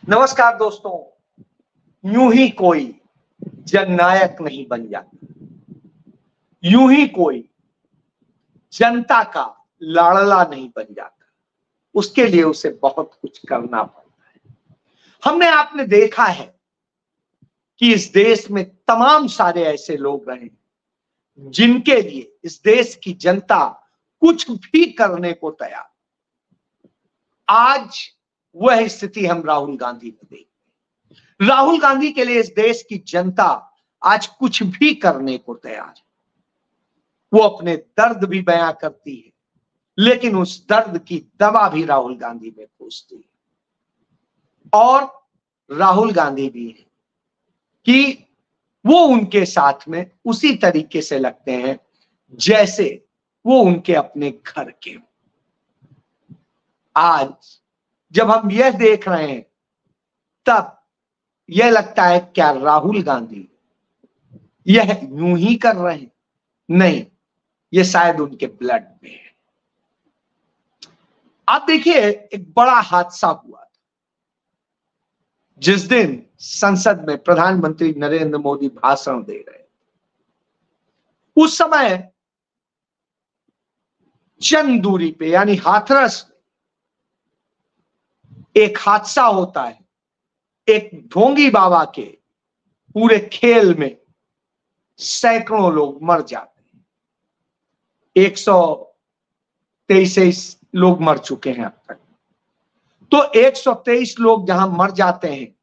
नमस्कार दोस्तों। यूं ही कोई जननायक नहीं बन जाता, यूं ही कोई जनता का लाडला नहीं बन जाता। उसके लिए उसे बहुत कुछ करना पड़ता है। हमने आपने देखा है कि इस देश में तमाम सारे ऐसे लोग रहे जिनके लिए इस देश की जनता कुछ भी करने को तैयार। आज वह स्थिति हम राहुल गांधी में देखते हैं। राहुल गांधी के लिए इस देश की जनता आज कुछ भी करने को तैयार है। वो अपने दर्द भी बयां करती है, लेकिन उस दर्द की दवा भी राहुल गांधी में खोजती है। और राहुल गांधी भी है कि वो उनके साथ में उसी तरीके से लगते हैं जैसे वो उनके अपने घर के। आज जब हम यह देख रहे हैं तब यह लगता है क्या राहुल गांधी यह यूं ही कर रहे हैं? नहीं, यह शायद उनके ब्लड में है। आप देखिए, एक बड़ा हादसा हुआ था जिस दिन संसद में प्रधानमंत्री नरेंद्र मोदी भाषण दे रहे थे। उस समय चंद दूरी पे यानी हाथरस में एक हादसा होता है। एक ढोंगी बाबा के पूरे खेल में सैकड़ों लोग मर जाते हैं। 123 लोग मर चुके हैं अब तक। तो 123 लोग जहां मर जाते हैं,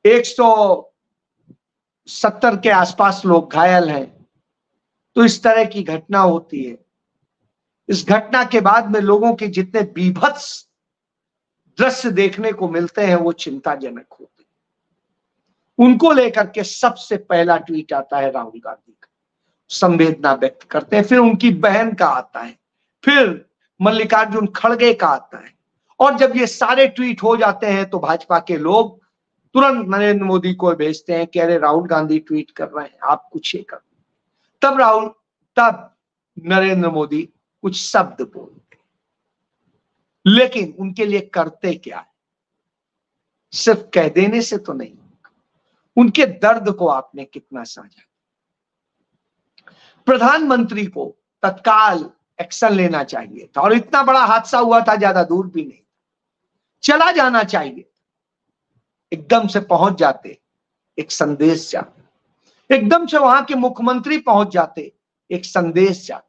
170 के आसपास लोग घायल हैं। तो इस तरह की घटना होती है। इस घटना के बाद में लोगों के जितने बीभत्स दृश्य देखने को मिलते हैं वो चिंताजनक होते हैं। उनको लेकर के सबसे पहला ट्वीट आता है राहुल गांधी का, संवेदना व्यक्त करते हैं। फिर उनकी बहन का आता है, फिर मल्लिकार्जुन खड़गे का आता है। और जब ये सारे ट्वीट हो जाते हैं तो भाजपा के लोग तुरंत नरेंद्र मोदी को भेजते हैं कि अरे राहुल गांधी ट्वीट कर रहे हैं, आप कुछ ही कर। तब नरेंद्र मोदी कुछ शब्द बोलते, लेकिन उनके लिए करते क्या है? सिर्फ कह देने से तो नहीं, उनके दर्द को आपने कितना समझा। प्रधानमंत्री को तत्काल एक्शन लेना चाहिए था, और इतना बड़ा हादसा हुआ था, ज्यादा दूर भी नहीं, चला जाना चाहिए। एकदम से पहुंच जाते, एक संदेश जाता। एकदम से वहां के मुख्यमंत्री पहुंच जाते, एक संदेश जाता।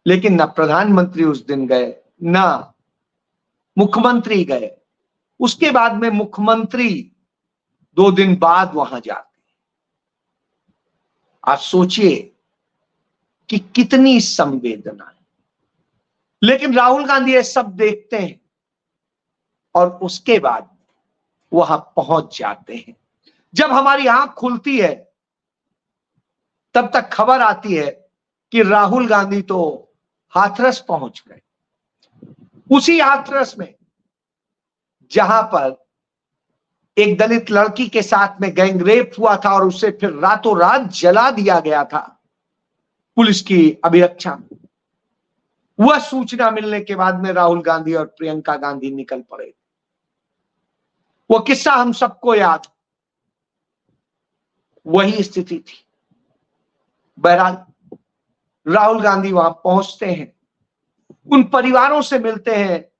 लेकिन ना प्रधानमंत्री उस दिन गए, ना मुख्यमंत्री गए। उसके बाद में मुख्यमंत्री 2 दिन बाद वहां जाते। आप सोचिए कि कितनी संवेदना है। लेकिन राहुल गांधी ये सब देखते हैं और उसके बाद वहां पहुंच जाते हैं। जब हमारी आंख खुलती है तब तक खबर आती है कि राहुल गांधी तो हाथरस पहुंच गए। उसी हाथरस में जहां पर एक दलित लड़की के साथ में गैंगरेप हुआ था और उसे फिर रातों रात जला दिया गया था पुलिस की अभिरक्षा में। वह सूचना मिलने के बाद में राहुल गांधी और प्रियंका गांधी निकल पड़े। वो किस्सा हम सबको याद, वही स्थिति थी। बहरहाल राहुल गांधी वहां पहुंचते हैं, उन परिवारों से मिलते हैं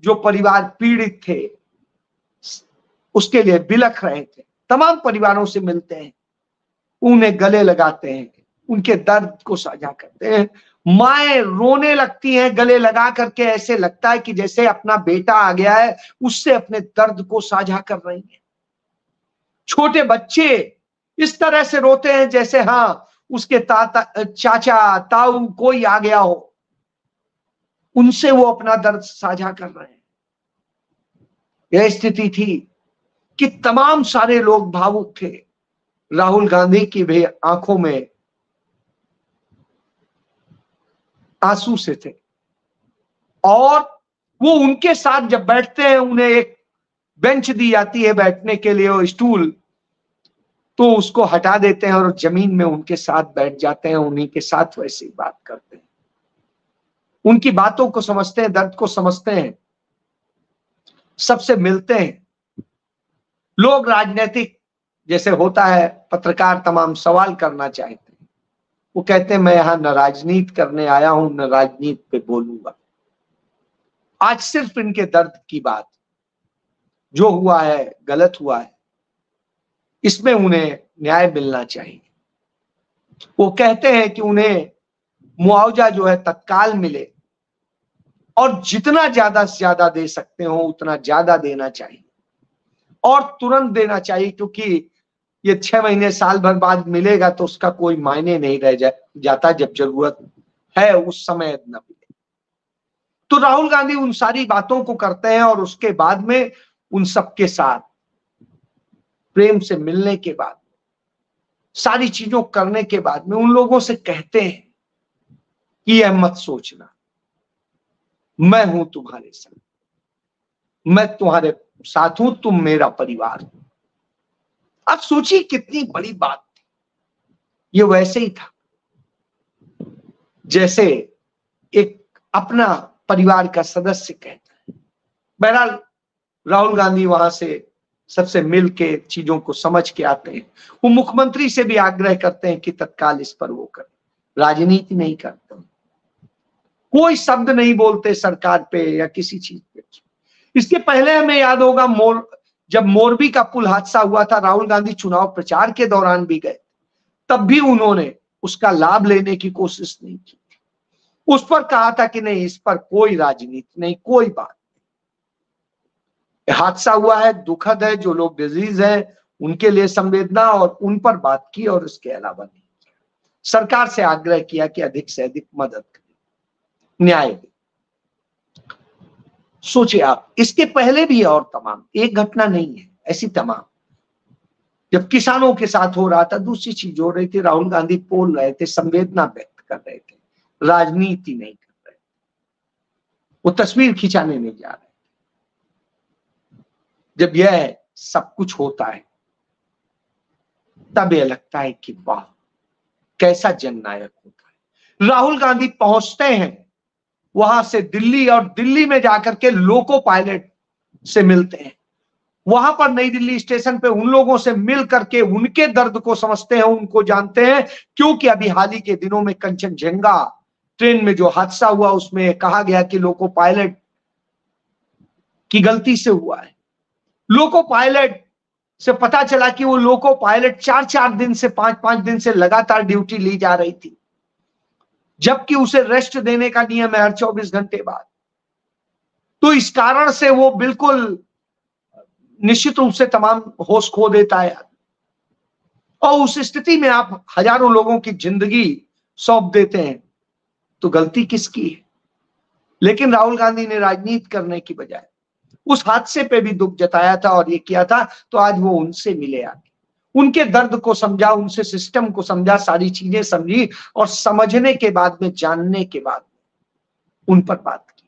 जो परिवार पीड़ित थे, उसके लिए बिलख रहे थे। तमाम परिवारों से मिलते हैं, उन्हें गले लगाते हैं, उनके दर्द को साझा करते हैं। माएं रोने लगती हैं गले लगा करके। ऐसे लगता है कि जैसे अपना बेटा आ गया है, उससे अपने दर्द को साझा कर रही हैं। छोटे बच्चे इस तरह से रोते हैं जैसे हाँ उसके चाचा ताऊ कोई आ गया हो, उनसे वो अपना दर्द साझा कर रहे हैं। यह स्थिति थी कि तमाम सारे लोग भावुक थे। राहुल गांधी की भी आंखों में आंसू से थे, और वो उनके साथ जब बैठते हैं, उन्हें एक बेंच दी जाती है बैठने के लिए, वो स्टूल, तो उसको हटा देते हैं और जमीन में उनके साथ बैठ जाते हैं। उन्हीं के साथ वैसे ही बात करते हैं, उनकी बातों को समझते हैं, दर्द को समझते हैं। सबसे मिलते हैं। लोग राजनीतिक जैसे होता है, पत्रकार तमाम सवाल करना चाहते हैं, वो कहते हैं मैं यहां न राजनीति करने आया हूं न राजनीति पे बोलूंगा। आज सिर्फ इनके दर्द की बात, जो हुआ है गलत हुआ है, इसमें उन्हें न्याय मिलना चाहिए। वो कहते हैं कि उन्हें मुआवजा जो है तत्काल मिले और जितना ज्यादा से ज्यादा दे सकते हो उतना ज्यादा देना चाहिए और तुरंत देना चाहिए, क्योंकि ये 6 महीने साल भर बाद मिलेगा तो उसका कोई मायने नहीं रह जाता। जब जरूरत है उस समय न मिले। तो राहुल गांधी उन सारी बातों को करते हैं और उसके बाद में उन सबके साथ प्रेम से मिलने के बाद, सारी चीजों करने के बाद में उन लोगों से कहते हैं कि यह मत सोचना, मैं हूं तुम्हारे साथ, मैं तुम्हारे साथ हूं, तुम मेरा परिवार हो। अब सोचिए कितनी बड़ी बात थी। ये वैसे ही था जैसे एक अपना परिवार का सदस्य कहता है। बहरहाल राहुल गांधी वहां से सबसे मिल के चीजों को समझ के आते हैं। वो मुख्यमंत्री से भी आग्रह करते हैं कि तत्काल इस पर वो करें, राजनीति नहीं करते, कोई शब्द नहीं बोलते सरकार पे या किसी चीज पे। इसके पहले हमें याद होगा जब मोरबी का पुल हादसा हुआ था, राहुल गांधी चुनाव प्रचार के दौरान भी गए, तब भी उन्होंने उसका लाभ लेने की कोशिश नहीं की। उस पर कहा था कि नहीं, इस पर कोई राजनीति नहीं, कोई बात नहीं, हादसा हुआ है, दुखद है, जो लोग डिजीज है उनके लिए संवेदना और उन पर बात की और इसके अलावा नहीं किया। सरकार से आग्रह किया कि अधिक से अधिक मदद करें, न्याय दे। सोचिए आप, इसके पहले भी और तमाम, एक घटना नहीं है, ऐसी तमाम। जब किसानों के साथ हो रहा था, दूसरी चीज हो रही थी, राहुल गांधी बोल रहे थे, संवेदना व्यक्त कर रहे थे, राजनीति नहीं कर रहे थे, वो तस्वीर खिंचाने नहीं जा रहे। जब यह सब कुछ होता है तब यह लगता है कि वाह, कैसा जननायक होता है। राहुल गांधी पहुंचते हैं वहां से दिल्ली और दिल्ली में जाकर के लोको पायलट से मिलते हैं। वहां पर नई दिल्ली स्टेशन पे उन लोगों से मिल करके उनके दर्द को समझते हैं, उनको जानते हैं, क्योंकि अभी हाल ही के दिनों में कंचनजंगा ट्रेन में जो हादसा हुआ उसमें कहा गया कि लोको पायलट की गलती से हुआ है। लोको पायलट से पता चला कि वो लोको पायलट 4-4 दिन से 5-5 दिन से लगातार ड्यूटी ली जा रही थी, जबकि उसे रेस्ट देने का नियम है हर 24 घंटे बाद। तो इस कारण से वो बिल्कुल निश्चित रूप से तमाम होश खो देता है और उस स्थिति में आप हजारों लोगों की जिंदगी सौंप देते हैं, तो गलती किसकी है? लेकिन राहुल गांधी ने राजनीति करने की बजाय उस हादसे पे भी दुख जताया था और ये किया था। तो आज वो उनसे मिले, आके उनके दर्द को समझा, उनसे सिस्टम को समझा, सारी चीजें समझी और समझने के बाद में, जानने के बाद उन पर बात की।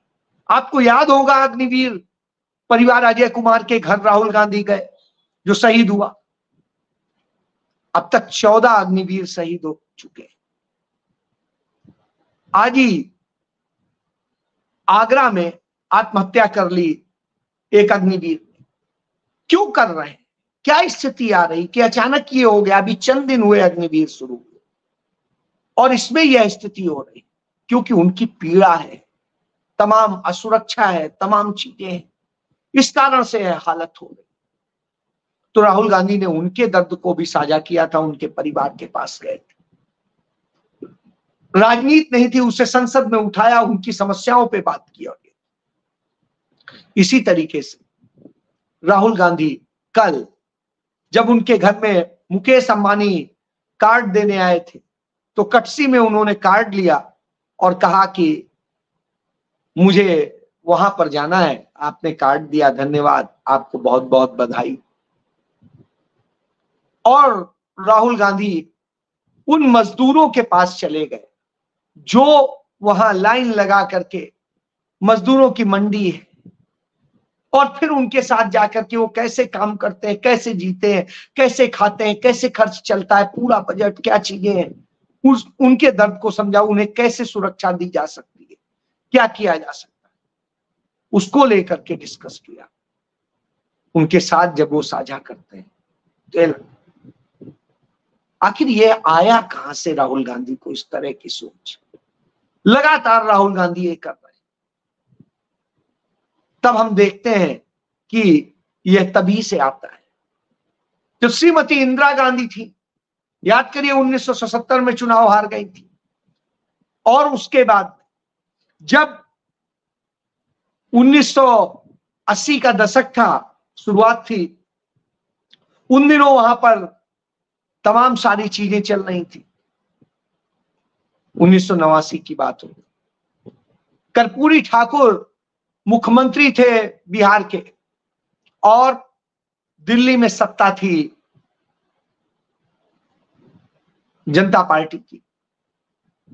आपको याद होगा अग्निवीर परिवार अजय कुमार के घर राहुल गांधी गए, जो शहीद हुआ। अब तक 14 अग्निवीर शहीद हो चुके हैं। आज ही आगरा में आत्महत्या कर ली एक अग्निवीर। क्यों कर रहे हैं? क्या स्थिति आ रही कि अचानक ये हो गया? अभी चंद दिन हुए अग्निवीर शुरू हुए और इसमें यह स्थिति हो रही, क्योंकि उनकी पीड़ा है, तमाम असुरक्षा है, तमाम चीजें हैं, इस कारण से यह हालत हो रही। तो राहुल गांधी ने उनके दर्द को भी साझा किया था, उनके परिवार के पास गए थे। राजनीति नहीं थी, उसे संसद में उठाया, उनकी समस्याओं पे बात की। और इसी तरीके से राहुल गांधी कल जब उनके घर में मुकेश अंबानी कार्ड देने आए थे, तो कटसी में उन्होंने कार्ड लिया और कहा कि मुझे वहां पर जाना है, आपने कार्ड दिया, धन्यवाद, आपको बहुत बहुत बधाई। और राहुल गांधी उन मजदूरों के पास चले गए जो वहां लाइन लगा करके, मजदूरों की मंडी है, और फिर उनके साथ जाकर के वो कैसे काम करते हैं, कैसे जीते हैं, कैसे खाते हैं, कैसे खर्च चलता है, पूरा बजट, क्या चीजें हैं, उनके दर्द को समझा, उन्हें कैसे सुरक्षा दी जा सकती है, क्या किया जा सकता है, उसको लेकर के डिस्कस किया। उनके साथ जब वो साझा करते हैं तो आखिर ये आया कहां से राहुल गांधी को इस तरह की सोच? लगातार राहुल गांधी ये कर रहे हैं। तब हम देखते हैं कि यह तभी से आता है। जो श्रीमती इंदिरा गांधी थी, याद करिए 1977 में चुनाव हार गई थी, और उसके बाद जब 1980 का दशक था, शुरुआत थी, उन दिनों वहां पर तमाम सारी चीजें चल रही थी। 1989 की बात हो, कर्पूरी ठाकुर मुख्यमंत्री थे बिहार के, और दिल्ली में सत्ता थी जनता पार्टी की,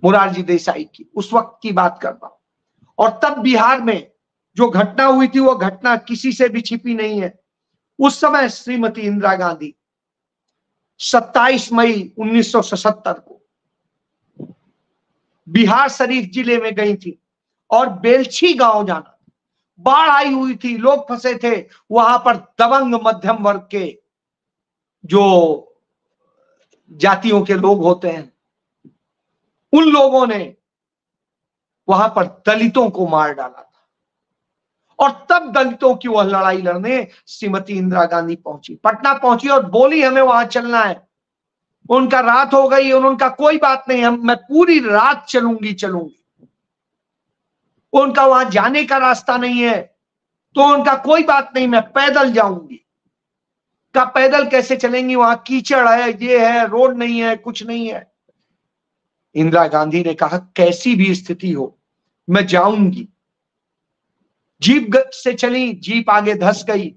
मोरारजी देसाई की, उस वक्त की बात कर रहा हूं। और तब बिहार में जो घटना हुई थी वो घटना किसी से भी छिपी नहीं है। उस समय श्रीमती इंदिरा गांधी 27 मई 1977 को बिहार शरीफ जिले में गई थी, और बेलछी गांव जाना, बाढ़ आई हुई थी, लोग फंसे थे वहां पर। दबंग मध्यम वर्ग के जो जातियों के लोग होते हैं, उन लोगों ने वहां पर दलितों को मार डाला था, और तब दलितों की वह लड़ाई लड़ने श्रीमती इंदिरा गांधी पहुंची, पटना पहुंची और बोली हमें वहां चलना है। उनका रात हो गई, उनका कोई बात नहीं, मैं पूरी रात चलूंगी। उनका वहां जाने का रास्ता नहीं है, तो उनका कोई बात नहीं, मैं पैदल जाऊंगी। का पैदल कैसे चलेंगी, वहां कीचड़ है, ये है, रोड नहीं है, कुछ नहीं है। इंदिरा गांधी ने कहा कैसी भी स्थिति हो मैं जाऊंगी। जीप से चली, जीप आगे धंस गई।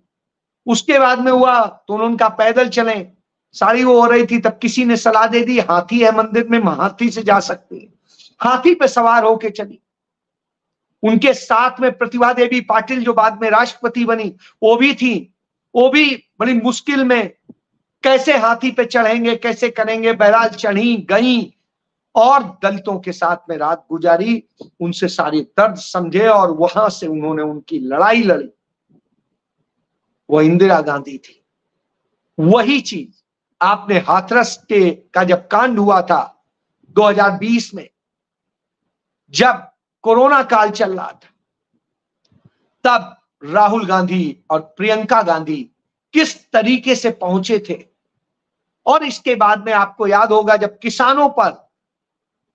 उसके बाद में हुआ तो उनका पैदल चले, सारी वो हो रही थी, तब किसी ने सलाह दे दी हाथी है मंदिर में, हाथी से जा सकते हैं। हाथी पे सवार होके चली। उनके साथ में प्रतिभा देवी पाटिल जो बाद में राष्ट्रपति बनी, वो भी थी। वो भी बड़ी मुश्किल में, कैसे हाथी पे चढ़ेंगे, कैसे करेंगे, बहरहाल चढ़ी गई और दलितों के साथ में रात गुजारी, उनसे सारी दर्द समझे, और वहां से उन्होंने उनकी लड़ाई लड़ी। वो इंदिरा गांधी थी। वही चीज आपने हाथरस के का जब कांड हुआ था 2020 में, जब कोरोना काल चल रहा था, तब राहुल गांधी और प्रियंका गांधी किस तरीके से पहुंचे थे। और इसके बाद में आपको याद होगा जब किसानों पर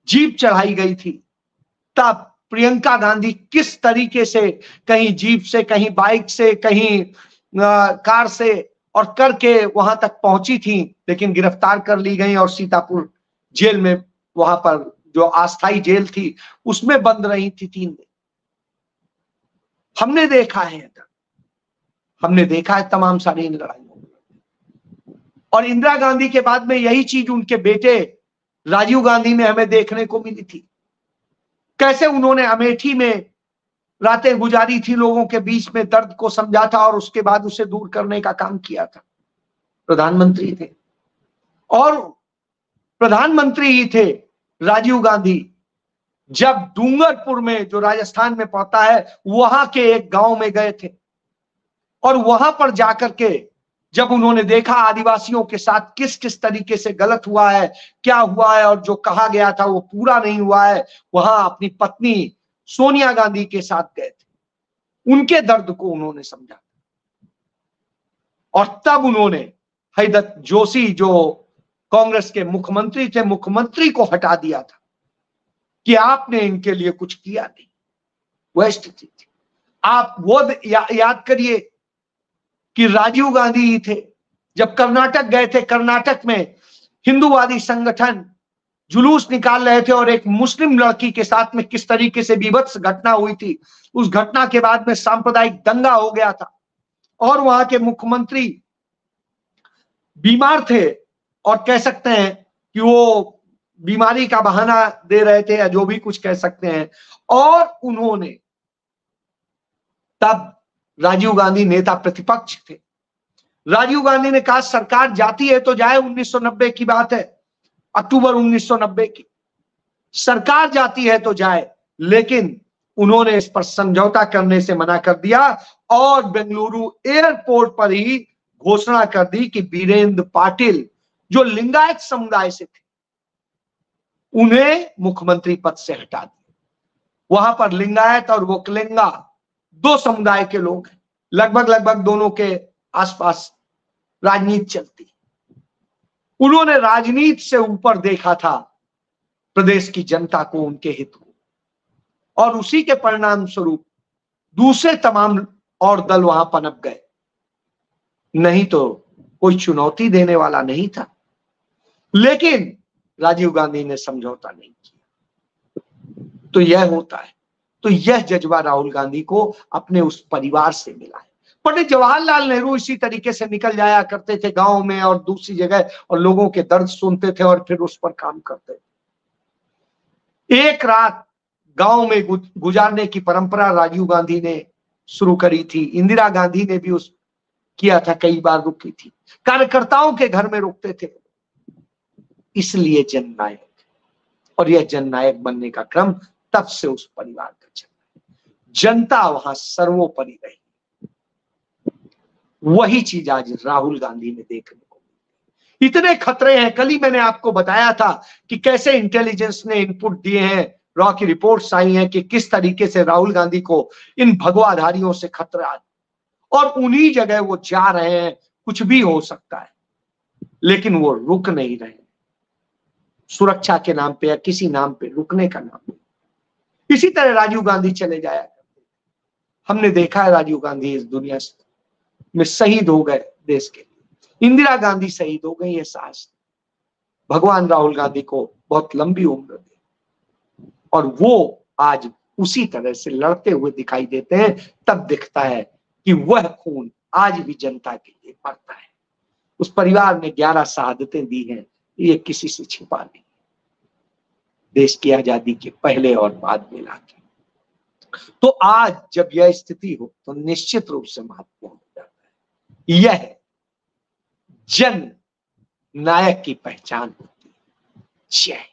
जीप चढ़ाई गई थी, तब प्रियंका गांधी किस तरीके से, कहीं जीप से, कहीं बाइक से, कहीं कार से, और करके वहां तक पहुंची थी, लेकिन गिरफ्तार कर ली गई और सीतापुर जेल में, वहां पर जो अस्थायी जेल थी उसमें बंद रही थी 3 दिन। हमने देखा है तमाम सारी इन लड़ाइयों। और इंदिरा गांधी के बाद में यही चीज उनके बेटे राजीव गांधी में हमें देखने को मिली थी। कैसे उन्होंने अमेठी में रातें गुजारी थी, लोगों के बीच में दर्द को समझा था, और उसके बाद उसे दूर करने का काम किया था। प्रधानमंत्री थे, और प्रधानमंत्री ही थे राजीव गांधी, जब डूंगरपुर में, जो राजस्थान में पड़ता है, वहां के एक गांव में गए थे। और वहां पर जाकर के जब उन्होंने देखा आदिवासियों के साथ किस किस तरीके से गलत हुआ है, क्या हुआ है, और जो कहा गया था वो पूरा नहीं हुआ है, वहां अपनी पत्नी सोनिया गांधी के साथ गए थे। उनके दर्द को उन्होंने समझा, और तब उन्होंने हरदीप जोशी जो कांग्रेस के मुख्यमंत्री थे, मुख्यमंत्री को हटा दिया था कि आपने इनके लिए कुछ किया नहीं। वह स्थिति थी। आप वो याद करिए कि राजीव गांधी ही थे जब कर्नाटक गए थे। कर्नाटक में हिंदूवादी संगठन जुलूस निकाल रहे थे, और एक मुस्लिम लड़की के साथ में किस तरीके से बीभत्स घटना हुई थी। उस घटना के बाद में सांप्रदायिक दंगा हो गया था, और वहां के मुख्यमंत्री बीमार थे, और कह सकते हैं कि वो बीमारी का बहाना दे रहे थे, या जो भी कुछ कह सकते हैं। और उन्होंने तब, राजीव गांधी नेता प्रतिपक्ष थे, राजीव गांधी ने कहा सरकार जाती है तो जाए। 1990 की बात है, अक्टूबर 1990 की। सरकार जाती है तो जाए, लेकिन उन्होंने इस पर समझौता करने से मना कर दिया और बेंगलुरु एयरपोर्ट पर ही घोषणा कर दी कि वीरेंद्र पाटिल जो लिंगायत समुदाय से थे उन्हें मुख्यमंत्री पद से हटा दिया। वहां पर लिंगायत और वोकलिंगा दो समुदाय के लोग हैं, लगभग दोनों के आसपास राजनीति चलती। उन्होंने राजनीति से ऊपर देखा था प्रदेश की जनता को, उनके हित को, और उसी के परिणाम स्वरूप दूसरे तमाम और दल वहां पनप गए, नहीं तो कोई चुनौती देने वाला नहीं था। लेकिन राजीव गांधी ने समझौता नहीं किया। तो यह होता है। तो यह जज्बा राहुल गांधी को अपने उस परिवार से मिला है। पंडित जवाहरलाल नेहरू इसी तरीके से निकल जाया करते थे गांव में और दूसरी जगह, और लोगों के दर्द सुनते थे और फिर उस पर काम करते थे। एक रात गांव में गुजारने की परंपरा राजीव गांधी ने शुरू करी थी। इंदिरा गांधी ने भी उस किया था, कई बार रुकी थी। कार्यकर्ताओं के घर में रुकते थे। इसलिए जननायक, और यह जननायक बनने का क्रम तब से उस परिवार का चल रहा है। जनता वहां सर्वोपरि रही। वही चीज आज राहुल गांधी में देखने को मिली। इतने खतरे हैं। कल ही मैंने आपको बताया था कि कैसे इंटेलिजेंस ने इनपुट दिए हैं, रॉ की रिपोर्ट्स आई हैं कि किस तरीके से राहुल गांधी को इन भगवाधारियों से खतरा, और उन्हीं जगह वो जा रहे हैं। कुछ भी हो सकता है, लेकिन वो रुक नहीं रहे। सुरक्षा के नाम पे या किसी नाम पे रुकने का नाम नहीं। इसी तरह राजीव गांधी चले जाया करते। हमने देखा है राजीव गांधी इस दुनिया में शहीद हो गए देश के लिए। इंदिरा गांधी शहीद हो गई है साहस। भगवान राहुल गांधी को बहुत लंबी उम्र दे, और वो आज उसी तरह से लड़ते हुए दिखाई देते हैं। तब दिखता है कि वह खून आज भी जनता के लिए पड़ता है। उस परिवार ने 11 शहादतें दी हैं, ये किसी से छिपा नहीं। देश की आजादी के पहले और बाद में लाके। तो आज जब यह स्थिति हो तो निश्चित रूप से महत्वपूर्ण हो जाता है। यह जन नायक की पहचान होती है। जय